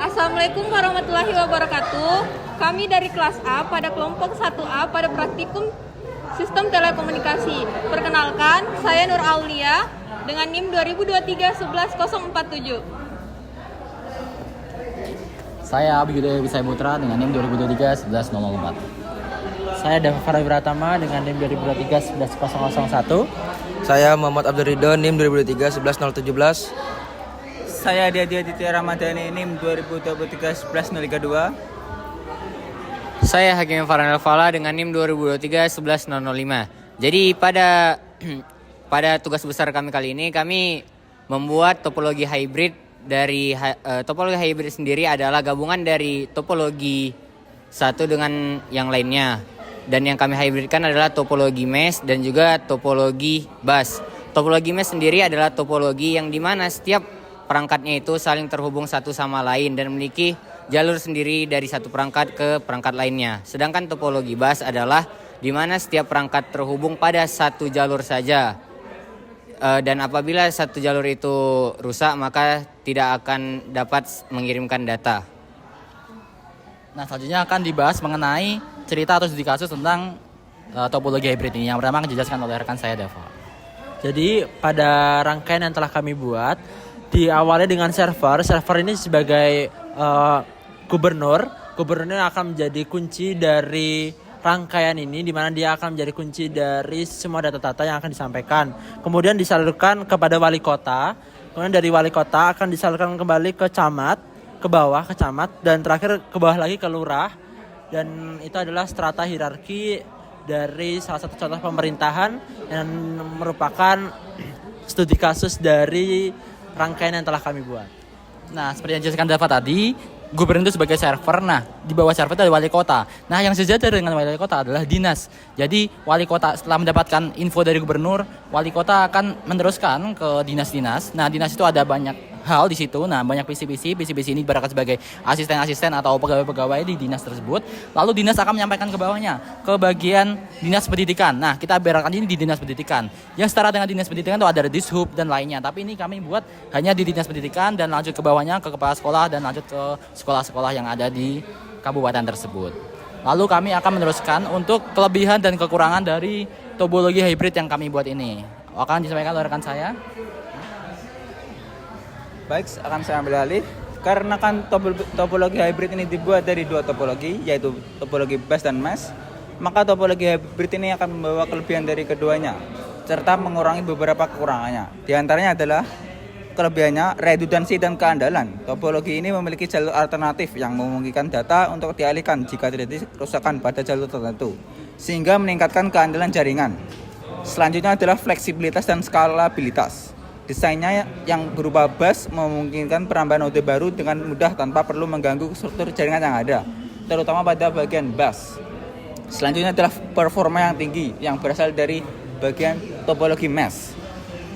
Assalamualaikum warahmatullahi wabarakatuh. Kami dari kelas A pada kelompok 1A pada praktikum Sistem Telekomunikasi. Perkenalkan, saya Nur Aulia dengan NIM 2023 11047. Saya Abiyudaya Wisaya Putra dengan NIM 2023 11004. Saya Dava Farah Wiratama dengan NIM 2023 11001. Saya Muhammad Abdul Ridho, NIM 2023 11017. Saya Diadia Ditya Ramadhani, NIM 2023 11032. Saya Hakim Farhanel Fala dengan NIM 2023 11005. Jadi pada tugas besar kami kali ini, kami membuat topologi hybrid. Dari topologi hybrid sendiri adalah gabungan dari topologi satu dengan yang lainnya. Dan yang kami hybridkan adalah topologi mesh dan juga topologi bus. Topologi mesh sendiri adalah topologi yang dimana setiap perangkatnya itu saling terhubung satu sama lain dan memiliki jalur sendiri dari satu perangkat ke perangkat lainnya. Sedangkan topologi bus adalah dimana setiap perangkat terhubung pada satu jalur saja. Dan apabila satu jalur itu rusak, maka tidak akan dapat mengirimkan data. Nah, selanjutnya akan dibahas mengenai cerita atau studi kasus tentang topologi hybrid ini. Yang pertama akan dijelaskan oleh rekan saya, Dava. Jadi, pada rangkaian yang telah kami buat, diawali dengan server. Server ini sebagai gubernur. Gubernur akan menjadi kunci dari rangkaian ini, di mana dia akan menjadi kunci dari semua data-data yang akan disampaikan. Kemudian disalurkan kepada wali kota. Kemudian dari wali kota akan disalurkan kembali ke camat, ke bawah ke camat, dan terakhir ke bawah lagi ke lurah. Dan itu adalah strata hierarki dari salah satu contoh pemerintahan yang merupakan studi kasus dari rangkaian yang telah kami buat. Nah, seperti yang dijelaskan Dava tadi, gubernur itu sebagai server. Nah, di bawah server itu ada wali kota. Nah, yang sejajar dengan wali kota adalah dinas. Jadi, wali kota setelah mendapatkan info dari gubernur, wali kota akan meneruskan ke dinas-dinas. Nah, dinas itu ada banyak hal di situ. Nah, banyak visi-visi ini ibaratkan sebagai asisten-asisten atau pegawai-pegawai di dinas tersebut. Lalu dinas akan menyampaikan ke bawahnya, ke bagian dinas pendidikan. Nah, kita berankan ini di dinas pendidikan. Yang setara dengan dinas pendidikan itu ada dishub dan lainnya. Tapi ini kami buat hanya di dinas pendidikan dan lanjut ke bawahnya ke kepala sekolah dan lanjut ke sekolah-sekolah yang ada di kabupaten tersebut. Lalu kami akan meneruskan untuk kelebihan dan kekurangan dari topologi hybrid yang kami buat ini. Akan disampaikan oleh rekan saya. Baik, akan saya ambil alih. Karena kan topologi hybrid ini dibuat dari dua topologi, yaitu topologi bus dan mesh, maka topologi hybrid ini akan membawa kelebihan dari keduanya, serta mengurangi beberapa kekurangannya. Di antaranya adalah kelebihannya redundansi dan keandalan. Topologi ini memiliki jalur alternatif yang memungkinkan data untuk dialihkan jika terjadi kerusakan pada jalur tertentu, sehingga meningkatkan keandalan jaringan. Selanjutnya adalah fleksibilitas dan skalabilitas. Desainnya yang berupa bus memungkinkan penambahan node baru dengan mudah tanpa perlu mengganggu struktur jaringan yang ada, terutama pada bagian bus. Selanjutnya adalah performa yang tinggi yang berasal dari bagian topologi mesh.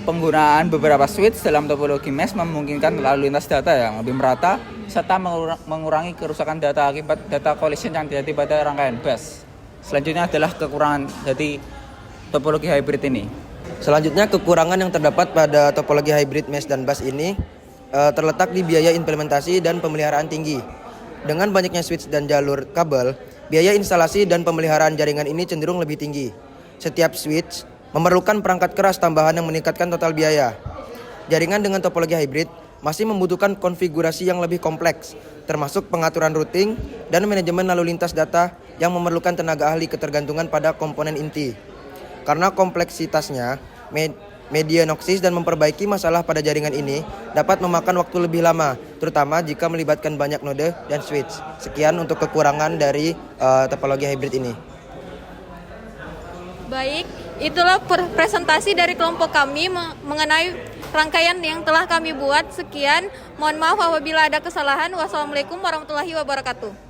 Penggunaan beberapa switch dalam topologi mesh memungkinkan lalu lintas data yang lebih merata serta mengurangi kerusakan data akibat data collision yang terjadi pada rangkaian bus. Selanjutnya adalah kekurangan dari topologi hybrid ini. Selanjutnya, kekurangan yang terdapat pada topologi hybrid mesh dan bus ini terletak di biaya implementasi dan pemeliharaan tinggi. Dengan banyaknya switch dan jalur kabel, biaya instalasi dan pemeliharaan jaringan ini cenderung lebih tinggi. Setiap switch memerlukan perangkat keras tambahan yang meningkatkan total biaya. Jaringan dengan topologi hybrid masih membutuhkan konfigurasi yang lebih kompleks, termasuk pengaturan routing dan manajemen lalu lintas data yang memerlukan tenaga ahli ketergantungan pada komponen inti. Karena kompleksitasnya, medianoksis dan memperbaiki masalah pada jaringan ini dapat memakan waktu lebih lama, terutama jika melibatkan banyak node dan switch. Sekian untuk kekurangan dari topologi hybrid ini. Baik, itulah presentasi dari kelompok kami mengenai rangkaian yang telah kami buat. Sekian, mohon maaf apabila ada kesalahan. Wassalamualaikum warahmatullahi wabarakatuh.